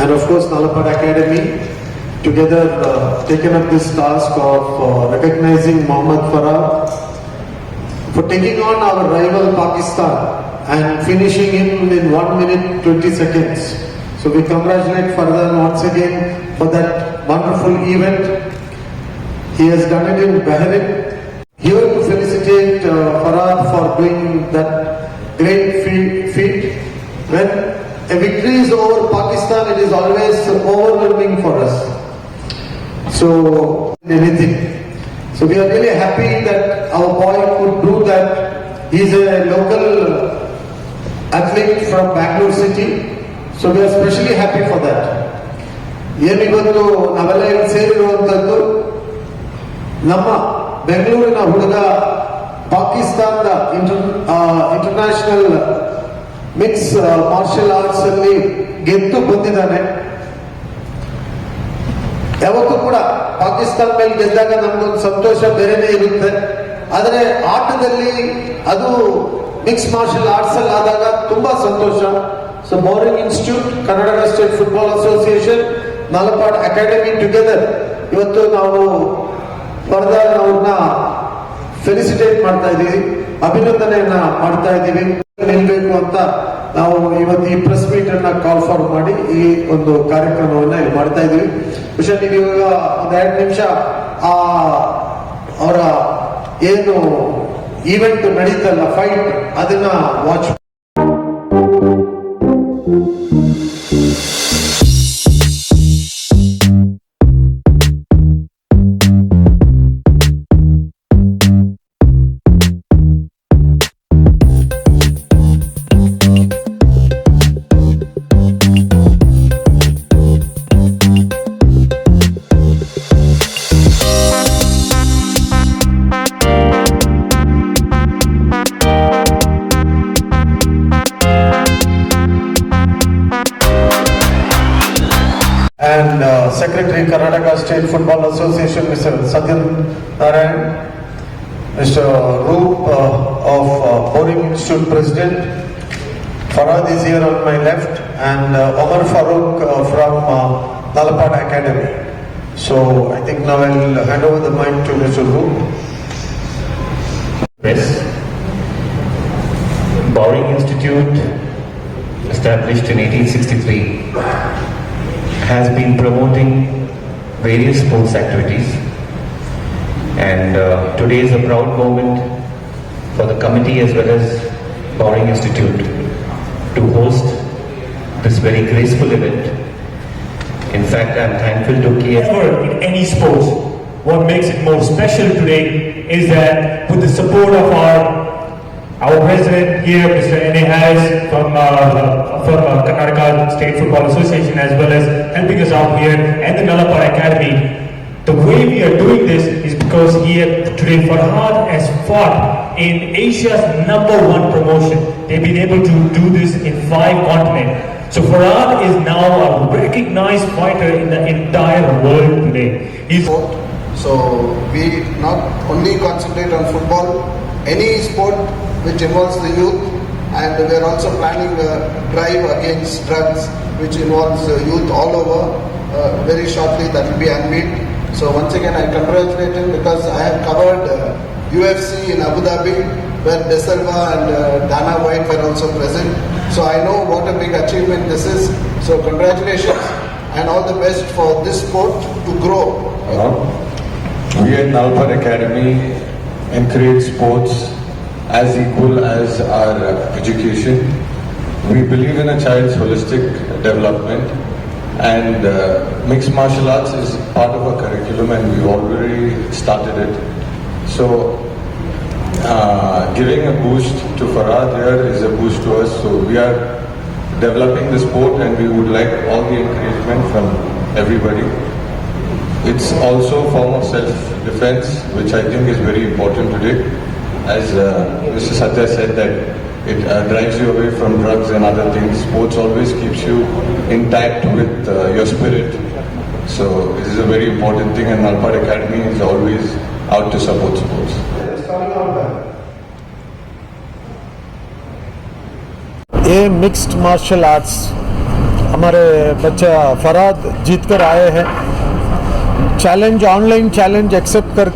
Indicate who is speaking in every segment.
Speaker 1: And of course Nalapad Academy together taken up this task of recognizing Mohammad Farah for taking on our rival Pakistan and finishing him in 1 minute 20 seconds. So we congratulate Farhan once again for that wonderful event. He has done it in Bahrain. Here to felicitate Farhan for doing that great feat. When a victory is over Pakistan, it is always overwhelming for us. So, anything. So we are really happy that our boy could do that. He is a local athlete from Bangalore city. So we are especially happy for that. ಏನಿವತ್ತು ನಾವೆಲ್ಲ ಇಲ್ಲಿ ಸೇರಿರುವಂಥದ್ದು ನಮ್ಮ ಬೆಂಗಳೂರಿನ ಹುಡುಗ ಪಾಕಿಸ್ತಾನದ international mix martial arts ಅಲ್ಲಿ ಗೆದ್ದು ಬಂದಿದ್ದಾನೆ. ಯಾವತ್ತೂ ಕೂಡ ಪಾಕಿಸ್ತಾನ ಮೇಲೆ ಗೆದ್ದಾಗ ನಮ್ಗೊಂದು ಸಂತೋಷ ಬೇರೆನೇ ಇರುತ್ತೆ. ಆದರೆ ಆಟದಲ್ಲಿ ಅದು ಮಿಕ್ಸ್ ಮಾರ್ಷಲ್ ಆರ್ಟ್ಸ್ ಅಲ್ಲಿ ಆದಾಗ ತುಂಬಾ ಸಂತೋಷ. So Bowring institute, Karnataka state football association, Nalapad academy together ಇವತ್ತು ನಾವು ವರ್ಧನ್ ಅವ್ರನ್ನ ಫೆಲಿಸಿಟೇಟ್ ಮಾಡ್ತಾ ಇದ್ದೀವಿ, ಅಭಿನಂದನೆಯನ್ನ ಮಾಡ್ತಾ ಇದ್ದೀವಿ. ನಿಲ್ಬೇಕು ಅಂತ ನಾವು ಇವತ್ತು ಈ ಪ್ರೆಸ್ ಮೀಟ್ ಅನ್ನ ಕಾಲ್ ಫಾರ್ ಮಾಡಿ ಈ ಒಂದು ಕಾರ್ಯಕ್ರಮವನ್ನ ಇಲ್ಲಿ ಮಾಡ್ತಾ ಇದೀವಿ. ವಿಷಯ ನೀವು ಇವಾಗ ಒಂದ್ 2 ನಿಮಿಷ ಅವರ ಏನು ಈವೆಂಟ್ ನಡೀತಲ್ಲ ಫೈಟ್, ಅದನ್ನ watch. And Secretary Karnataka State Football Association, Mr. Satyan Narayan, Mr. Roop of Boring Institute President, Farhad is here on my left, and Omar Farooq from Nalapad Academy. So I think now I'll hand over the mic to Mr. Roop.
Speaker 2: Yes. Boring Institute, established in 1863, has been promoting various sports activities, and today is a proud moment for the committee as well as Boring Institute to host this very graceful event. In fact, I am thankful to
Speaker 3: Ever in any sports, what makes it more special today is that with the support of our president here, Mr. N.A. Harris from Karnataka State Football Association, as well as helping us out here, and the Nalapad Academy. The way we are doing this is because here today Farhad has fought in Asia's #1 promotion. They've been able to do this in 5 continents. So Farhad is now a recognized fighter in the entire world today.
Speaker 1: So we not only concentrate on football, any sport which involves the youth, and we are also planning a drive against drugs which involves youth all over. Very shortly that will be unveiled. So once again I congratulate him because I have covered UFC in Abu Dhabi where De Silva and Dana White were also present. So I know what a big achievement this is. So congratulations and all the best for this sport to grow.
Speaker 4: We at Nalpad Academy encourage sports as equal as our education. We believe in a child's holistic development, and mixed martial arts is part of our curriculum and we've already started it. So giving a boost to Farad here is a boost to us. So we are developing the sport and we would like all the encouragement from everybody. It's also a form of self-defense, which I think is very important today. As Mr. Satya said, that it drives you away from drugs and other things. Sports always keeps you intact with your spirit. So this is a very important thing, and Nalpad Academy is always out to support sports.
Speaker 5: ये mixed martial arts हमारे बच्चा फराद जीत कर आए हैं। Challenge, online challenge accept कर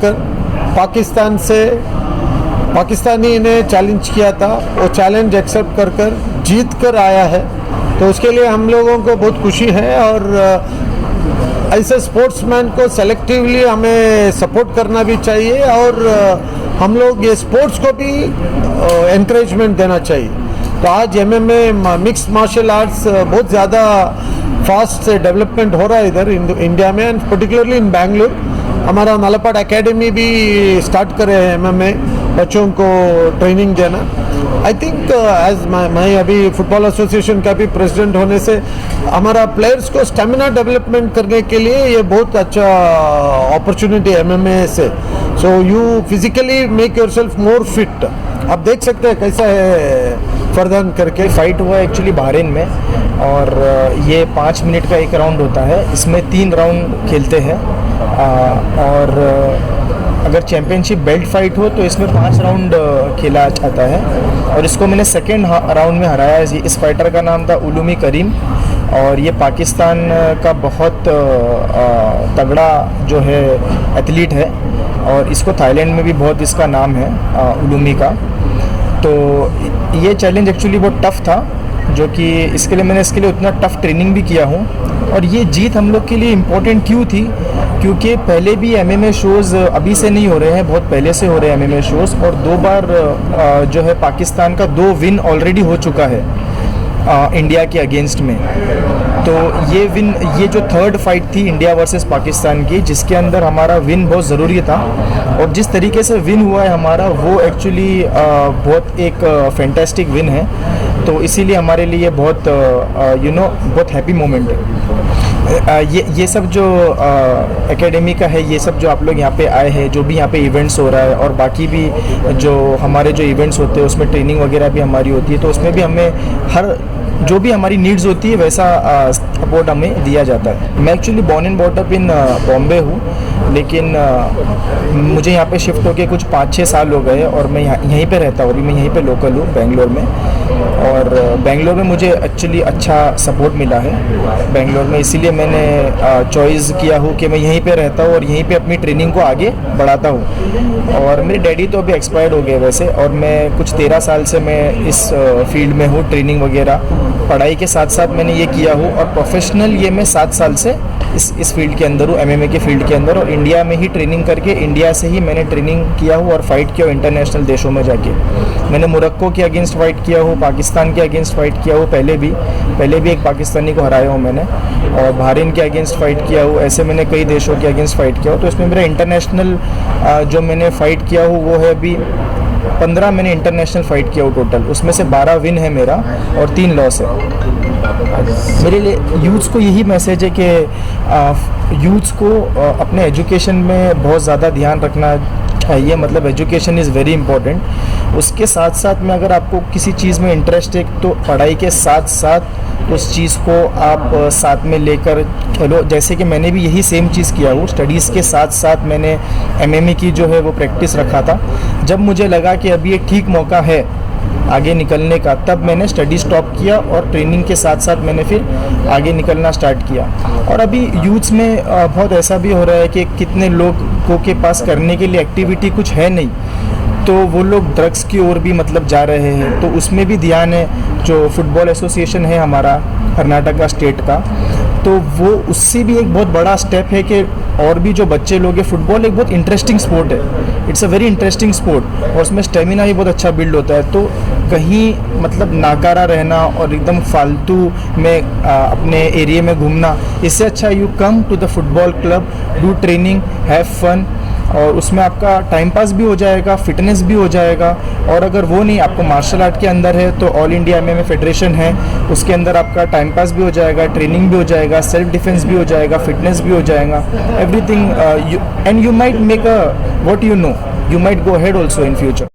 Speaker 5: पाकिस्तानी ने challenge किया था, वो चैलेंज एक्सेप्ट कर जीत कर आया है। तो उसके लिए हम लोगों को बहुत खुशी है और ऐसे स्पोर्ट्समैन को सेलेक्टिवली हमें सपोर्ट करना भी चाहिए और हम लोग ये स्पोर्ट्स को भी एनकरेजमेंट देना चाहिए। तो आज MMA मिक्स्ड मार्शल आर्ट्स बहुत ज़्यादा फास्ट से डेवलपमेंट हो रहा है इधर इंडिया में, एंड पर्टिकुलरली इन बेंगलुरु। हमारा नालपाड एकेडमी भी स्टार्ट करे हैं MMA बच्चों को ट्रेनिंग देना। आई थिंक एज मैं अभी फुटबॉल एसोसिएशन का भी प्रेसिडेंट होने से हमारा प्लेयर्स को स्टेमिना डेवलपमेंट करने के लिए ये बहुत अच्छा अपॉर्चुनिटी MMA से। So you physically make yourself more fit. आप देख सकते हैं कैसा है फरदान करके
Speaker 6: फाइट हुआ एक्चुअली बहरीन में, और ये 5 मिनट का एक राउंड होता है। इसमें 3 राउंड खेलते हैं, और अगर चैम्पियनशिप बेल्ट फाइट हो तो इसमें 5 राउंड खेला जाता है। और इसको मैंने सेकेंड राउंड में हराया। इस फाइटर का नाम था उलूमी करीम, और ये पाकिस्तान का बहुत तगड़ा जो है एथलीट है, और इसको थाईलैंड में भी बहुत इसका नाम है उलूमी का। तो ये चैलेंज एक्चुअली बहुत टफ़ था, जो कि इसके लिए मैंने इसके लिए उतना टफ़ ट्रेनिंग भी किया हूँ। और ये जीत हम लोग के लिए इम्पोर्टेंट क्यों थी, क्योंकि पहले भी MMA शोज़ अभी से नहीं हो रहे हैं, बहुत पहले से हो रहे हैं MMA शोज़, और 2 बार जो है पाकिस्तान का 2 विन ऑलरेडी हो चुका है इंडिया के अगेंस्ट में। तो ये जो थर्ड फाइट थी इंडिया वर्सेस पाकिस्तान की, जिसके अंदर हमारा विन बहुत ज़रूरी था, और जिस तरीके से विन हुआ है हमारा, वो एक्चुअली बहुत एक फैंटास्टिक विन है। तो इसीलिए हमारे लिए बहुत बहुत हैप्पी मोमेंट है। ये सब जो एकेडमी का है, ये सब जो आप लोग यहाँ पे आए हैं, जो भी यहाँ पे इवेंट्स हो रहा है, और बाकी भी जो हमारे जो इवेंट्स होते हैं उसमें ट्रेनिंग वगैरह भी हमारी होती है, तो उसमें भी हमें हर जो भी हमारी नीड्स होती है वैसा सपोर्ट हमें दिया जाता है। मैं actually born and bought up in Bombay हूँ, लेकिन मुझे यहाँ पे शिफ्ट होके कुछ 5-6 साल हो गए, और मैं यहीं पे रहता हूँ। अभी मैं यहीं पे लोकल हूँ बेंगलोर में, और बेंगलोर में मुझे एक्चुअली अच्छा सपोर्ट मिला है बेंगलोर में। इसीलिए मैंने चॉइस किया हूँ कि मैं यहीं पे रहता हूँ और यहीं पे अपनी ट्रेनिंग को आगे बढ़ाता हूँ। और मेरे डैडी तो अभी एक्सपायर्ड हो गए वैसे, और मैं कुछ 13 साल से मैं इस फील्ड में हूँ। ट्रेनिंग वगैरह पढ़ाई के साथ साथ मैंने ये किया हूँ, और प्रोफेशनल ये मैं 7 साल से इस फील्ड के अंदर हूँ, MMA के फील्ड के अंदर। और इंडिया में ही ट्रेनिंग करके, इंडिया से ही मैंने ट्रेनिंग किया हूँ और फाइट किया हूँ इंटरनेशनल देशों में जाके। मैंने मोरक्को के अगेंस्ट फाइट किया हूँ, पाकिस्तान के अगेंस्ट फाइट किया हूँ, पहले भी एक पाकिस्तानी को हराया हूँ मैंने, और बहरीन के अगेंस्ट फाइट किया हूँ। ऐसे मैंने कई देशों के अगेंस्ट फाइट किया हूँ। तो इसमें मेरा इंटरनेशनल जो मैंने फ़ाइट किया हूँ वो है अभी 15 मैंने इंटरनेशनल फ़ाइट किया हूँ टोटल। उसमें से 12 विन है मेरा और 3 लॉस है। मेरे लिए यूथ्स को यही मैसेज है कि यूथ्स को अपने एजुकेशन में बहुत ज़्यादा ध्यान रखना चाहिए, मतलब एजुकेशन इज़ वेरी इंपॉर्टेंट। उसके साथ साथ में अगर आपको किसी चीज़ में इंटरेस्ट है तो पढ़ाई के साथ साथ उस चीज़ को आप साथ में लेकर चलो। जैसे कि मैंने भी यही सेम चीज़ किया वो, स्टडीज़ के साथ साथ मैंने MMA की जो है वो प्रैक्टिस रखा था। जब मुझे लगा कि अभी एक ठीक मौका है आगे निकलने का, तब मैंने स्टडी स्टॉप किया और ट्रेनिंग के साथ साथ मैंने फिर आगे निकलना स्टार्ट किया। और अभी यूथ्स में बहुत ऐसा भी हो रहा है कि कितने लोगों के पास करने के लिए एक्टिविटी कुछ है नहीं, तो वो लोग ड्रग्स की ओर भी मतलब जा रहे हैं। तो उसमें भी ध्यान है, जो फुटबॉल एसोसिएशन है हमारा कर्नाटका स्टेट का, तो वो उससे भी एक बहुत बड़ा स्टेप है कि और भी जो बच्चे लोग हैं, फुटबॉल एक बहुत इंटरेस्टिंग स्पोर्ट है, it's a very interesting sport, और उसमें स्टेमिना भी बहुत अच्छा बिल्ड होता है। तो कहीं मतलब नाकारा रहना और एकदम फालतू में अपने एरिया में घूमना, इससे अच्छा you come to the football club, do training, have fun, और उसमें आपका टाइम पास भी हो जाएगा, फिटनेस भी हो जाएगा। और अगर वो नहीं, आपको मार्शल आर्ट के अंदर है तो ऑल इंडिया MMA फेडरेशन है, उसके अंदर आपका टाइम पास भी हो जाएगा, ट्रेनिंग भी हो जाएगा, सेल्फ डिफेंस भी हो जाएगा, फिटनेस भी हो जाएगा, everything, and you might make a what you know, you might go ahead also in future.